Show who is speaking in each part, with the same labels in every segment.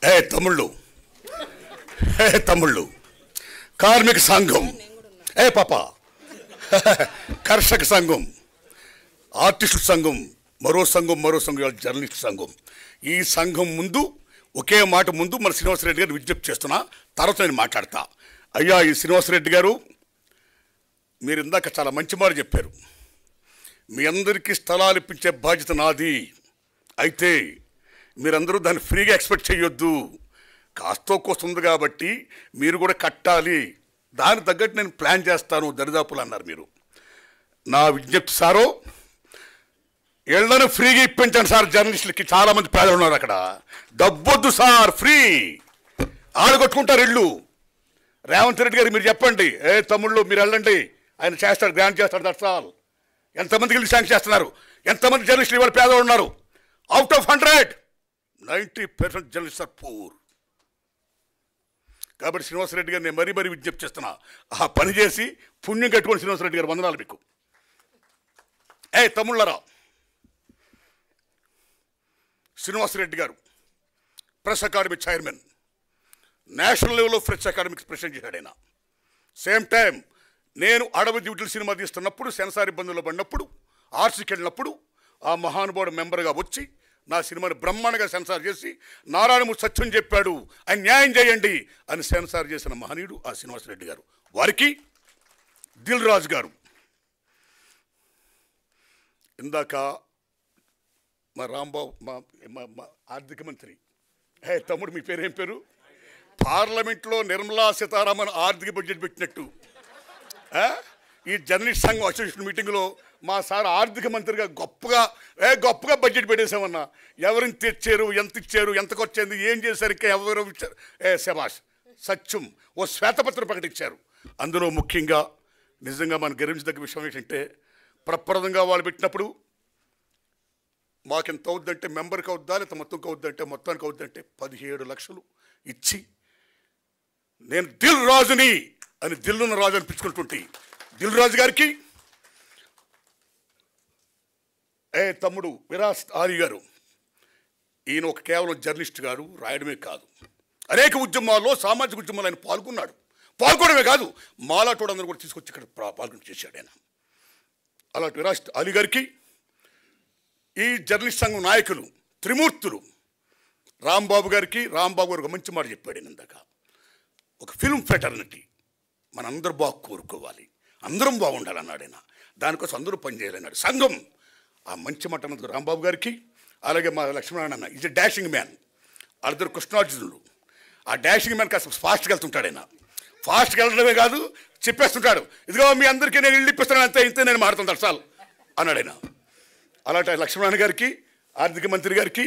Speaker 1: తమ్ముళ్ళు తమ్ముళ్ళు కార్మిక సంఘం పాప కర్షక సంఘం ఆర్టిస్టుల సంఘం మరో సంఘం జర్నలిస్ట్ సంఘం ఈ సంఘం ముందు ఒకే మాట ముందు మన శ్రీనివాసరెడ్డి గారు విజ్ఞప్తి చేస్తున్నా తర్వాత నేను మాట్లాడతా అయ్యా ఈ శ్రీనివాసరెడ్డి గారు మీరు ఇందాక చాలా మంచి మాట చెప్పారు మీ అందరికీ స్థలాలు ఇప్పించే బాధ్యత నాది అయితే మీరందరూ దాన్ని ఫ్రీగా ఎక్స్పెక్ట్ చేయొద్దు కాస్తో కోస్తుంది కాబట్టి మీరు కూడా కట్టాలి దానికి తగ్గట్టు నేను ప్లాన్ చేస్తాను దరిదాపులు అన్నారు మీరు నా విజ్ఞప్తి సారో ఇళ్లను ఫ్రీగా ఇప్పించండి సార్ జర్నలిస్టులకి చాలామంది పేదలు ఉన్నారు అక్కడ డబ్బొద్దు సార్ ఫ్రీ ఆడగొట్టుకుంటారు ఇళ్ళు రేవంత్ రెడ్డి గారు మీరు చెప్పండి తమ్ముళ్ళు మీరు వెళ్ళండి ఆయన చేస్తాడు గ్రాంట్ చేస్తాడు దట్సాల్ ఎంతమందికి ఇల్లు శాంక్షన్ చేస్తున్నారు ఎంతమంది జర్నలిస్టులు ఇవాళ పేదలు ఉన్నారు out of 100 90% journalist are poor కాబట్టి శ్రీనివాసరెడ్డి గారు నేను మరీ విజ్ఞప్తి చేస్తున్నా ఆ పని చేసి పుణ్యం కట్టుకొని శ్రీనివాసరెడ్డి గారు వందనాలు మీకు తమ్ముళ్ళరా శ్రీనివాసరెడ్డి గారు ప్రెస్ అకాడమీ చైర్మన్ నేషనల్ లెవెల్లో ప్రెస్ అకాడమీకి ప్రెసిడెంట్ చేశాడు ఆయన సేమ్ టైం నేను అడవి డ్యూటీల సినిమా తీస్తున్నప్పుడు సెన్సార్ ఇబ్బందుల్లో పడినప్పుడు ఆర్సీకి వెళ్ళినప్పుడు ఆ మహానుభావుడు మెంబర్గా వచ్చి నా సినిమాని బ్రహ్మాండంగా సెన్సార్ చేసి నారాయణమూర్తి సత్యం చెప్పాడు ఆయన న్యాయం చేయండి అని సెన్సార్ చేసిన మహనీయుడు ఆ శ్రీనివాసరెడ్డి గారు వారికి దిల్ రాజు గారు ఇందాక మా రాంబాబు మా ఆర్థిక మంత్రి తమ్ముడు మీ పేరు ఏం పేరు పార్లమెంట్లో నిర్మలా సీతారామన్ ఆర్థిక బడ్జెట్ పెట్టినట్టు ఈ జర్నలిస్ట్ సంఘం అసోసియేషన్ మీటింగ్లో మా సార్ ఆర్థిక మంత్రిగా గొప్పగా బడ్జెట్ పెట్టేశామన్నా ఎవరిని తెచ్చారు ఎంత ఇచ్చారు ఎంతకు వచ్చింది ఏం చేశారు ఇంకా ఎవరు ఇచ్చారు శభాష్ సత్యం ఓ శ్వేతపత్రం ప్రకటించారు అందులో ముఖ్యంగా నిజంగా మనం గర్వించదగ్గ విషయం ఏంటంటే ప్రప్రదంగా వాళ్ళు పెట్టినప్పుడు మాకెంత అవుద్దంటే మెంబర్కి అవుద్దా లేకపోతే మొత్తంకి అవుద్దంటే మొత్తానికి అవుద్దంటే 17 లక్షలు ఇచ్చి నేను దిల్ రాజుని అని దిల్లున్న రాజు అనిపించుకుంటుంటే దిల్ రాజు గారికి తమ్ముడు విరాస్ ఆలి గారు ఈయన ఒక కేవలం జర్నలిస్ట్ గారు రాయడమే కాదు అనేక ఉద్యమాల్లో సామాజిక ఉద్యమాలు ఆయన పాల్గొనడమే కాదు మాలాటోడందరూ కూడా తీసుకొచ్చి ఇక్కడ పాల్గొని చేశాడు ఆయన అలాంటి విరాస్ ఆలి గారికి ఈ జర్నలిస్ట్ సంఘం నాయకులు త్రిమూర్తులు రాంబాబు గారు ఒక మంచి మాట చెప్పాడు ఇందాక ఒక ఫిల్మ్ ఫ్రెటర్నిటీ మనందరూ బాగా కోరుకోవాలి అందరం బాగుండాలన్నాడు ఆయన దానికోసం అందరూ పనిచేయాలన్నాడు సంఘం ఆ మంచి మాట అన్నది రాంబాబు గారికి అలాగే మా లక్ష్మణారాయణ అన్న ఈజ్ ఎ డాషింగ్ మ్యాన్ వాళ్ళిద్దరు కృష్ణార్జునులు ఆ డాషింగ్ మ్యాన్ కాస్త ఫాస్ట్గా వెళ్తుంటాడు ఆయన ఫాస్ట్గా వెళ్ళడమే కాదు చెప్పేస్తుంటాడు ఇదిగో మీ అందరికీ నేను ఇల్లు ఇప్పిస్తాను అంతే ఇంతే నేను మారుతాను సార్ అన్నాడు ఆయన అలాంటి లక్ష్మణారాయణ గారికి ఆర్థిక మంత్రి గారికి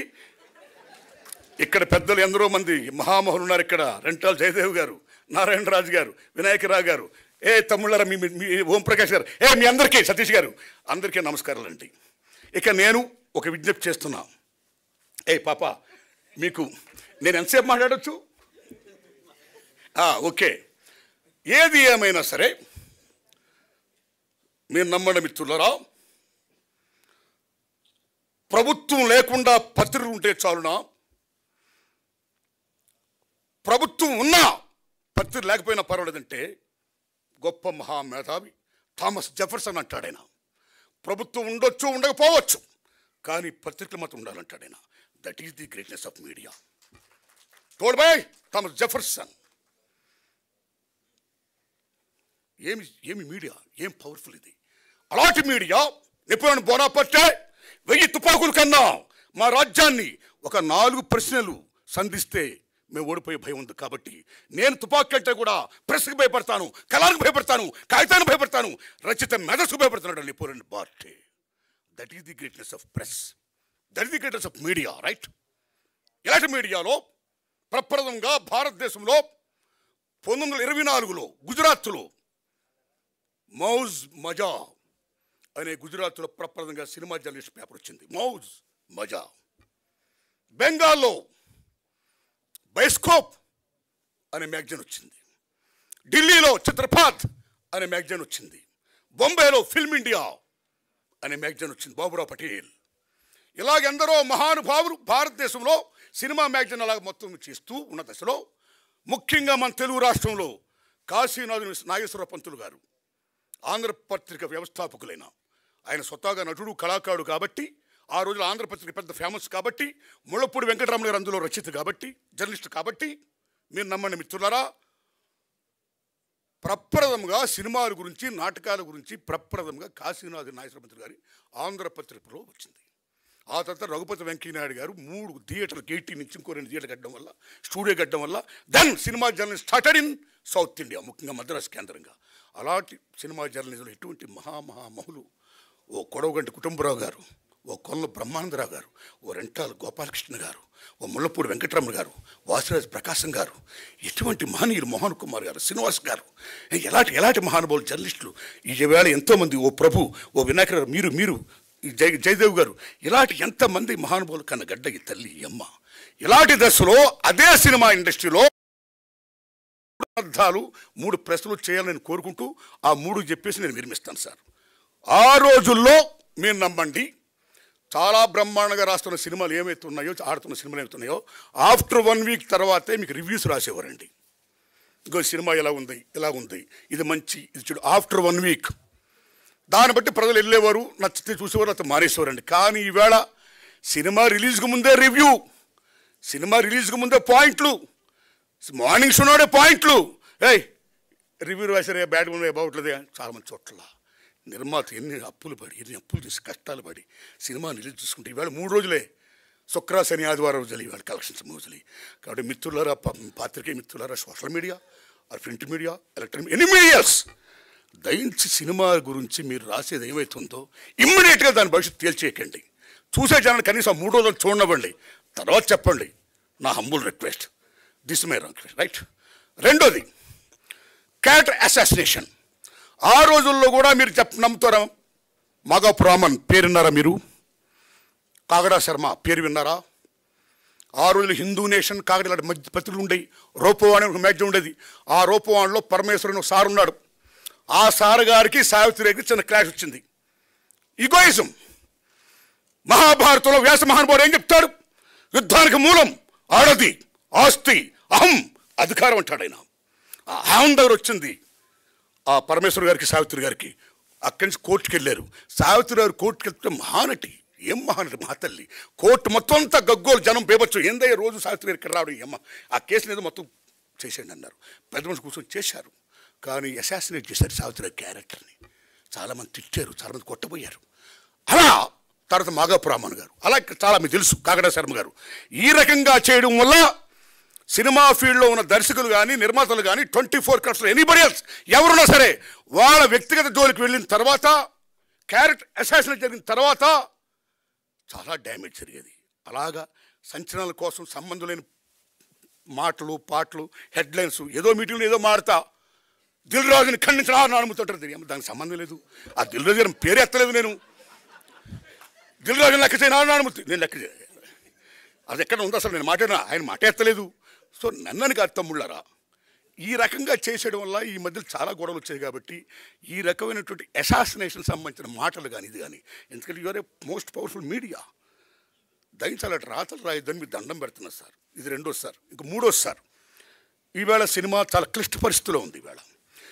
Speaker 1: ఇక్కడ పెద్దలు ఎందరో మంది మహామహులు ఉన్నారు ఇక్కడ రెంటాల జయదేవ్ గారు నారాయణరాజు గారు వినాయకరావు గారు తమ్ముళ్ళారా మీ ఓంప్రకాష్ గారు మీ అందరికీ సతీష్ గారు అందరికీ నమస్కారాలండి ఇక నేను ఒక విజ్ఞప్తి చేస్తున్నా పాప మీకు నేను ఎంతసేపు మాట్లాడచ్చు ఓకే ఏది ఏమైనా సరే మీరు నమ్మడం మిత్రులరా ప్రభుత్వం లేకుండా పత్రికలు ఉంటే చాలునా ప్రభుత్వం ఉన్నా పత్రిక లేకపోయినా పర్వాలేదంటే గొప్ప మహామేధావి థామస్ జెఫర్సన్ అంటాడు ఆయన ప్రభుత్వం ఉండొచ్చు ఉండకపోవచ్చు కానీ పత్రికలు మాత్రం ఉండాలంటాడు ఆయన that is the greatness of media told by Thomas Jefferson ఏమి మీడియా ఏం పవర్ఫుల్ ఇది అలాంటి మీడియా నెపోలియన్ బోనాపార్టే 1000 తుపాకుల కన్నా మా రాజ్యాన్ని ఒక 4 ప్రశ్నలు సంధిస్తే మేము ఓడిపోయే భయం ఉంది కాబట్టి నేను తుపాకి కంటే కూడా ప్రెస్కి భయపడతాను కళానికి భయపడతాను కాగితానికి భయపడతాను రచిత మెదస్కు భయపడుతున్నాడు నెపోలియన్ బార్టే that is the greatness of press that is the greatness of media right ఇలాంటి మీడియాలో ప్రప్రథమంగా భారతదేశంలో 1924లో గుజరాత్లో మౌజ్ మజా అనే గుజరాత్లో ప్రప్రథమంగా సినిమా జర్నలిస్ట్ పేపర్ వచ్చింది మౌజ్ మజా బెంగాల్లో బైస్కోప్ అనే మ్యాగజైన్ వచ్చింది ఢిల్లీలో చిత్రపాత్ అనే మ్యాగజైన్ వచ్చింది బొంబాయిలో ఫిల్మ్ ఇండియా అనే మ్యాగజైన్ వచ్చింది బాబురావు పటేల్ ఇలాగెందరో మహానుభావులు భారతదేశంలో సినిమా మ్యాగజైన్ అలాగ మొత్తం చేస్తూ ఉన్న దశలో ముఖ్యంగా మన తెలుగు రాష్ట్రంలో కాశీనాథు నాగేశ్వర పంతులు గారు ఆంధ్రపత్రిక వ్యవస్థాపకులైన ఆయన స్వతహాగా నటుడు కళాకారుడు కాబట్టి ఆ రోజుల్లో ఆంధ్రపత్రిక పెద్ద ఫేమస్ కాబట్టి ముళ్ళపూడి వెంకటరామయ్య గారు అందులో రచయిత కాబట్టి జర్నలిస్ట్ కాబట్టి మీరు నమ్మండి మిత్రులారా ప్రప్రథంగా సినిమాల గురించి నాటకాల గురించి ప్రప్రథంగా కాశీనాథు నాగేశ్వర పంతులు గారి ఆంధ్రపత్రికలో వచ్చింది. ఆ తర్వాత రఘుపతి వెంకయ్యనాయుడు గారు 3 థియేటర్లు గేటీ నుంచి ఇంకో 2 థియేటర్లు కట్టడం వల్ల స్టూడియో కట్టడం వల్ల then cinema journalism started in south India ముఖ్యంగా మద్రాసు కేంద్రంగా. అలాంటి సినిమా జర్నలిజంలో ఎటువంటి మహామహులు ఓ కొడవగంటి కుటుంబరావు గారు, ఓ కొల్ల బ్రహ్మానందరావు గారు, ఓ రెంటాల గోపాలకృష్ణ గారు, ఓ ముళ్ళపూడి వెంకటరమణ గారు, వాసిరాజు ప్రకాశం గారు, ఎటువంటి మహనీయులు మోహన్ కుమార్ గారు, శ్రీనివాస్ గారు, ఎలాంటి మహానుభావులు జర్నలిస్టులు ఈవేళ ఎంతోమంది, ఓ ప్రభు, ఓ వినాయక గారు, మీరు జయదేవ్ గారు, ఇలాంటి ఎంతమంది మహానుభావులు కన్న గడ్డ ఈ తల్లి అమ్మ. ఇలాంటి దశలో అదే సినిమా ఇండస్ట్రీలో 3 ప్రశ్నలు చేయాలని కోరుకుంటూ ఆ 3 చెప్పేసి నేను విరమిస్తాను సార్. ఆ రోజుల్లో మీరు నమ్మండి చాలా బ్రహ్మాండంగా రాస్తున్న సినిమాలు ఏమైతే ఉన్నాయో, ఆడుతున్న సినిమాలు ఏమైతే ఉన్నాయో ఆఫ్టర్ 1 వీక్ తర్వాతే మీకు రివ్యూస్ రాసేవారండి. ఇంకో సినిమా ఎలా ఉంది, ఇది మంచి, ఇది చెడు. ఆఫ్టర్ 1 వీక్ దాన్ని బట్టి ప్రజలు వెళ్ళేవారు, నచ్చితే చూసేవారు, అతను మానేసేవారండి. కానీ ఈవేళ సినిమా రిలీజ్కి ముందే రివ్యూ, సినిమా రిలీజ్కి ముందే పాయింట్లు, మార్నింగ్ షోనే పాయింట్లు, రివ్యూ రాసారే బ్యాడ్ ఉన్నాయి బాగుంటుంది. చాలామంది చోట్ల నిర్మాత ఎన్ని అప్పులు చేసి కష్టాలు పడి సినిమా రిలీజ్ చూసుకుంటే ఈవేళ 3 రోజులే, శుక్ర శని ఆదివారం రోజులు ఈవేళ కలెక్షన్స్ రోజులు. కాబట్టి మిత్రులారా, పాత్రికేయ మిత్రులారా, social media or print media, electronic any medias, దయించి సినిమా గురించి మీరు రాసేది ఏమవుతుందో ఇమ్మీడియట్గా దాని భవిష్యత్తు తేల్చేయకండి. చూసే జనాలు కనీసం 3 రోజులు చూడనివ్వండి, తర్వాత చెప్పండి. నా humble request, this my request, right. రెండోది క్యారెక్టర్ అసాసినేషన్. ఆ రోజుల్లో కూడా మీరు నమ్ముతారా? మాగాపు రామన్ పేరు విన్నారా మీరు? కాగడా శర్మ పేరు విన్నారా? ఆ రోజులు హిందూ నేషన్ కాగడ ఇలాంటి మధ్య పత్రికలు ఉండేవి. రూపవాణి ఒక మ్యాగజైన్ ఉండేది. ఆ రూపవాణిలో పరమేశ్వరుని ఒక సార్ ఉన్నాడు. ఆ సార్ గారికి సావిత్రి గారికి చిన్న క్లాష్ వచ్చింది. ఈగోయిజం. మహాభారతంలో వ్యాస మహానుభావుడు ఏం చెప్తాడు? యుద్ధానికి మూలం ఆడది, ఆస్తి, అహం, అధికారం అంటాడు ఆయన. ఆ అహం దగ్గర వచ్చింది ఆ పరమేశ్వర గారికి సావిత్రి గారికి. అక్కడి నుంచి కోర్టుకి వెళ్ళారు. సావిత్రి గారు కోర్టుకి వెళ్తే మహానటి, ఏం మహానటి మహాతల్లి. కోర్టు మొత్తం అంతా గగ్గోలు, జనం బేబచ్చు, ఏందయ్య రోజు సావిత్రి గారికి రావడం, ఏమ్మ ఆ కేసుని ఏదో మొత్తం చేసేయండి అన్నారు. పెద్ద మనిషి కూర్చొని చేశారు. కానీ అసాసినేట్ చేశారు సావిత్రి గారి క్యారెక్టర్ని. చాలామంది తిట్టారు, చాలామంది కొట్టబోయారు. అలా తర్వాత మాగాపు రామన్ గారు, అలా చాలా మీకు తెలుసు కాగడా శర్మ గారు. ఈ రకంగా చేయడం వల్ల సినిమా ఫీల్డ్లో ఉన్న దర్శకులు కానీ నిర్మాతలు కానీ 24 క్రాఫ్ట్స్ ఎనీబడి ఎల్స్ ఎవరున్నా సరే వాళ్ళ వ్యక్తిగత జోలికి వెళ్ళిన తర్వాత, క్యారెక్టర్ అసాసినేట్ జరిగిన తర్వాత చాలా డ్యామేజ్ జరిగేది. అలాగా సంచలనాల కోసం సంబంధం లేని మాటలు, పాటలు, హెడ్లైన్స్, ఏదో మీటింగ్లో ఏదో మాడతా దిల్ రాజుని ఖండించిన నమ్ముతుంటారు. దానికి సంబంధం లేదు. ఆ దిల్ రాజు గారి పేరు ఎత్తలేదు నేను. దిల్ రాజుని లెక్క చేయను అనుమతి నేను లెక్క చేయ, అది ఎక్కడ ఉందో అసలు నేను మాట్లాడినా ఆయన మాట ఎత్తలేదు. సో నన్నని కాదు తమ్ముళ్ళారా, ఈ రకంగా చేసేయడం వల్ల ఈ మధ్యలో చాలా గొడవలు వచ్చాయి. కాబట్టి ఈ రకమైనటువంటి అసాసినేషన్ సంబంధించిన మాటలు కానీ ఇది కానీ, ఎందుకంటే you are a most powerful media, దయించాలి రాతలు రాయొద్దని మీరు దండం పెడుతున్నారు సార్. ఇది రెండోది సార్. ఇంక మూడోది సార్, ఈవేళ సినిమా చాలా క్లిష్ట పరిస్థితిలో ఉంది. ఈవేళ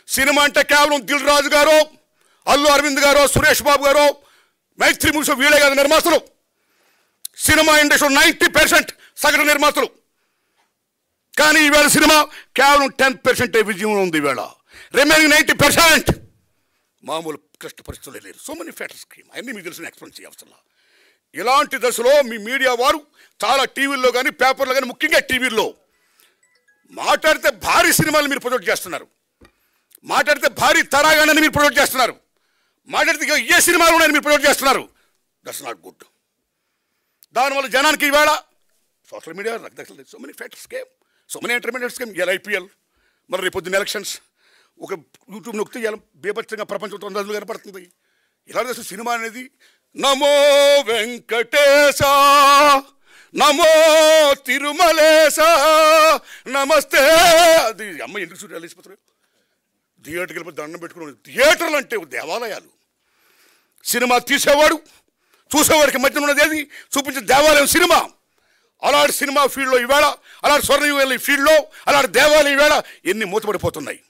Speaker 1: సినిమా అంటే కేవలం దిల్ రాజు గారు, అల్లు అరవింద్ గారు, సురేష్ బాబు గారు, మైత్రి మూవీస్ వీళ్ళే కాదు నిర్మాతలు. సినిమా ఇండస్ట్రీ 90% సగటు నిర్మాతలు. కానీ ఈవేళ సినిమా కేవలం 10% విజయంలో ఉంది. ఈవేళ రిమైనింగ్ 90% మామూలు క్లిష్ట పరిస్థితులే లేరు. సో మెనీ ఫ్యాక్టర్స్ స్కీమ్ అన్నీ మీకు తెలిసిన ఎక్స్ప్లెయిన్ చేయవసరం. ఇలాంటి దశలో మీ మీడియా వారు చాలా టీవీల్లో కానీ పేపర్లో కానీ, ముఖ్యంగా టీవీల్లో మాట్లాడితే భారీ సినిమాలు మీరు ప్రొజెక్ట్ చేస్తున్నారు, మాట్లాడితే భారీ తరాగానని మీరు ప్రొజెక్ట్ చేస్తున్నారు, మాట్లాడితే ఏ సినిమాలు ఉన్నాయని మీరు ప్రొజెక్ట్ చేస్తున్నారు. That's not good. దానివల్ల జనానికి ఈవేళ సోషల్ మీడియా రకరకాల so many factors scheme, so many entertainment scheme. ఇలా ఐపీఎల్, మరి రేపు పొద్దున్న ఎలక్షన్స్, ఒక యూట్యూబ్ నొక్కితే ఇలా బీభత్సంగా ప్రపంచంతో అందరూ కనపడుతుంది. ఇలా సినిమా అనేది నమో వెంకటేశ, నమో తిరుమలేశ, నమస్తే. అది అమ్మ ఎందుకు చూడాలి వెళ్ళిపోతారు. థియేటర్కి వెళ్ళిపోతే దండం పెట్టుకుని, థియేటర్లు అంటే దేవాలయాలు. సినిమా తీసేవాడు చూసేవాడికి మధ్య ఉన్నది ఏది చూపించే దేవాలయం సినిమా. అలాంటి సినిమా ఫీల్డ్లో ఈవేళ, అలాంటి స్వర్ణయుగ ఫీల్డ్లో, అలాంటి దేవాలయం ఈవేళ ఎన్ని మూతపడిపోతున్నాయి.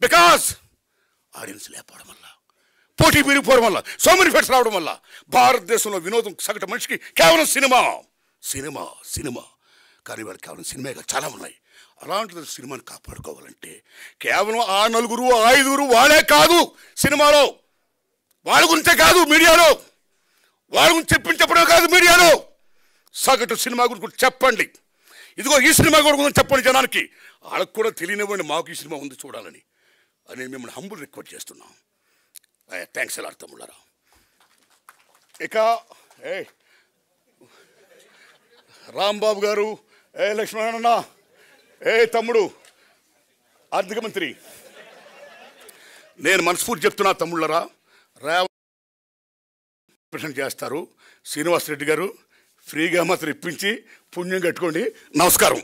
Speaker 1: బికాస్ ఆడియన్స్ లేకపోవడం వల్ల, పోటీ పెరిగిపోవడం వల్ల, సో మెనీ ఫెట్స్ రావడం వల్ల భారతదేశంలో వినోదం సగటు మనిషికి కేవలం సినిమా సినిమా సినిమా. కానీ వాళ్ళు కేవలం సినిమాగా చాలా ఉన్నాయి. అలాంటి సినిమాని కాపాడుకోవాలంటే కేవలం ఆ 4, 5 వాళ్ళే కాదు సినిమాలో, వాళ్ళ గురించే కాదు మీడియాలో, వాళ్ళ గురించి చెప్పడం కాదు మీడియాలో, సగటు సినిమా గురించి చెప్పండి. ఇదిగో ఈ సినిమా కూడా చెప్పండి జనానికి. వాళ్ళకు కూడా తెలియనివ్వండి మాకు ఈ సినిమా ఉంది చూడాలని అని మిమ్మల్ని హంబుల్ రిక్వెస్ట్ చేస్తున్నాం. థ్యాంక్స్ ఎలా తమ్ముళ్ళారా. ఇక రాంబాబు గారు, లక్ష్మణ, తమ్ముడు ఆర్థిక మంత్రి, నేను మనస్ఫూర్తి చెప్తున్నా తమ్ముళ్ళరా, రిప్రజెంట్ చేస్తారు. శ్రీనివాస్ రెడ్డి గారు ఫ్రీగా మాత్రం ఇప్పించి పుణ్యం కట్టుకోండి. నమస్కారం.